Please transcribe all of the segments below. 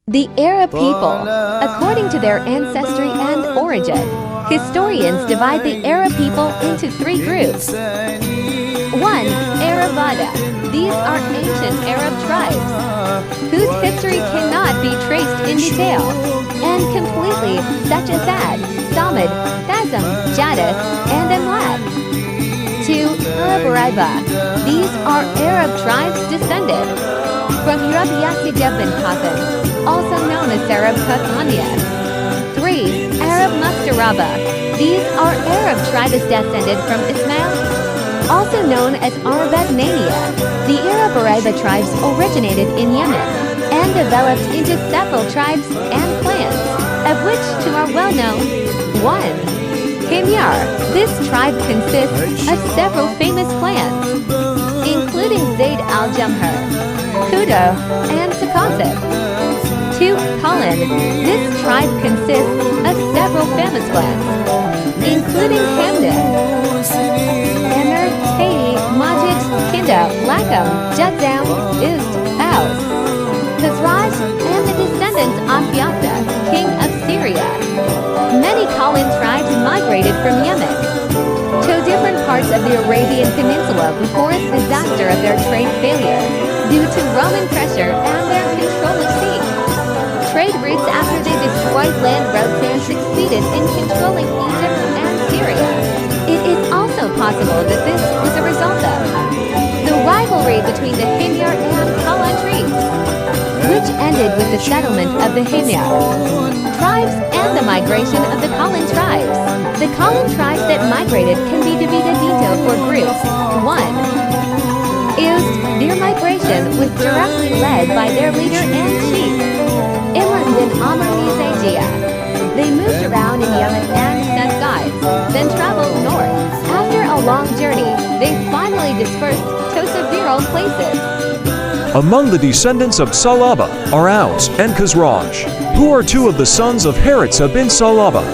The Arab people, according to their ancestry and origin, historians divide the Arab people into three groups. 1. Arabada. These are ancient Arab tribes, whose history cannot be traced in detail, and completely, such as Ad, Samad, Khazam, Jadis, and Amlad. 2. Nabawiah. These are Arab tribes descended from Nabawiah bin Qasim, also known as Arab Qathania. 3. Arab Mustaraba. These are Arab tribes descended from Ismail, also known as Arabadnania. The Arab tribes originated in Yemen and developed into several tribes and clans, of which two are well known. 1. Himyar. This tribe consists of several famous clans, including Zayd al-Jamhur, Kudo, and Sakasib. 2. Kalin. This tribe consists of several famous clans, including Hamdan, Amr, Haiti, Majid, Kinda, Lakam, Judzam, Uzd, Aus, Khazraj, and the descendants of Yaqta, king of Syria. Many Kalin tribes migrated from Yemen to different parts of the Arabian Peninsula before its disaster of their trade failure due to Roman pressure and their control of sea. Trade routes after they destroyed land routes and succeeded in controlling Egypt and Syria. It is also possible that this was a result of the rivalry between the Himyar and Kalin tribes, which ended with the settlement of the Himyar tribes and the migration of the Kalin tribes. The Kalin tribes that migrated can be divided into four groups. 1. Uzd. Their migration was directly led by their leader and chief, Imran bin Amr Mizajia. They moved around in Yemen and sent guides, then traveled north. After a long journey, they finally dispersed to several places. Among the descendants of Salaba are Aus and Khazraj, who are two of the sons of Haritza bin Salaba.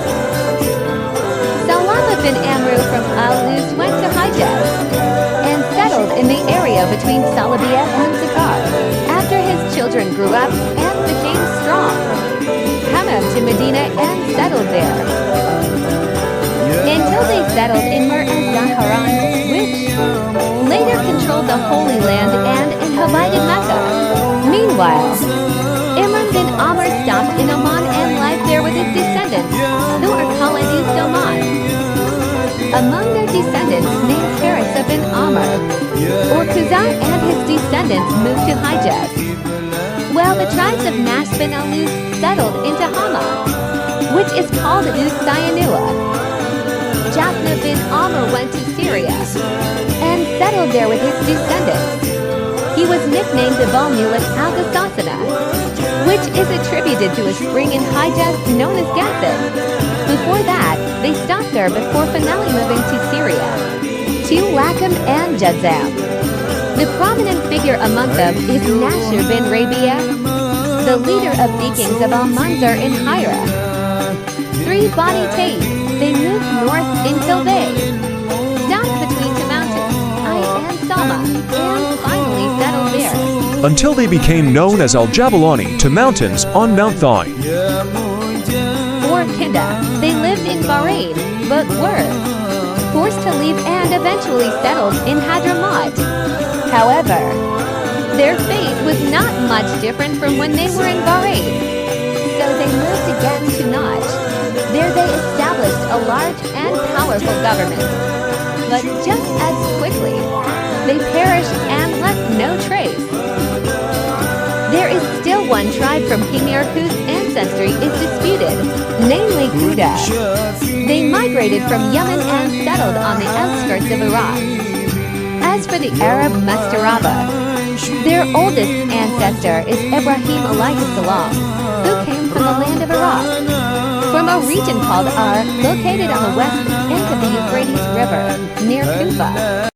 Salaba bin Amru from Al-Uz went to Hijaz and settled in the area between Salabia and Zakar. After his children grew up and became strong, Hamam to Medina and settled there, until they settled in Mer al-Zaharan, which later controlled the Holy Land and inhabited Mecca. Meanwhile, Imran bin Amr stopped in Oman and lived there with his descendants, who are called Uzd Oman. Among their descendants named Haritza bin Amr, or Khuzai and his descendants moved to Hijaz, while the tribes of Nash bin al-Uz settled into Hama, which is called Uz Sayanua. Japhna bin Amr went to Syria and settled there with his descendants. He was nicknamed the Balmulik al-Gassasana, which is attributed to a spring in Hijaz known as Gassan. Before that, they stopped there before finally moving to Syria, to Lakam and Judzam. The prominent figure among them is Nashr bin Rabia, the leader of Vikings of Al-Manzar in Hira. 3. Bani Tait. They moved north until they stopped between the mountains, Ai and Salma, and finally settled there. Until they became known as Al-Jabalani, to mountains on Mount Thai. 4. Kinda. They lived in Bahrain, but were forced to leave and eventually settled in Hadramaut. However, their fate was not much different from when they were in Bahrain, so they moved again to Najd. There they established a large and powerful government, but just as quickly, they perished and left no trace. There is still one tribe from Himyar whose ancestry is disputed, namely Kuda. They migrated from Yemen and settled on the outskirts of Iraq. As for the Arab Mustaraba, their oldest ancestor is Ibrahim alayhi salam, who came from the land of Iraq, from a region called Ar, located on the west bank of the Euphrates River, near Kufa.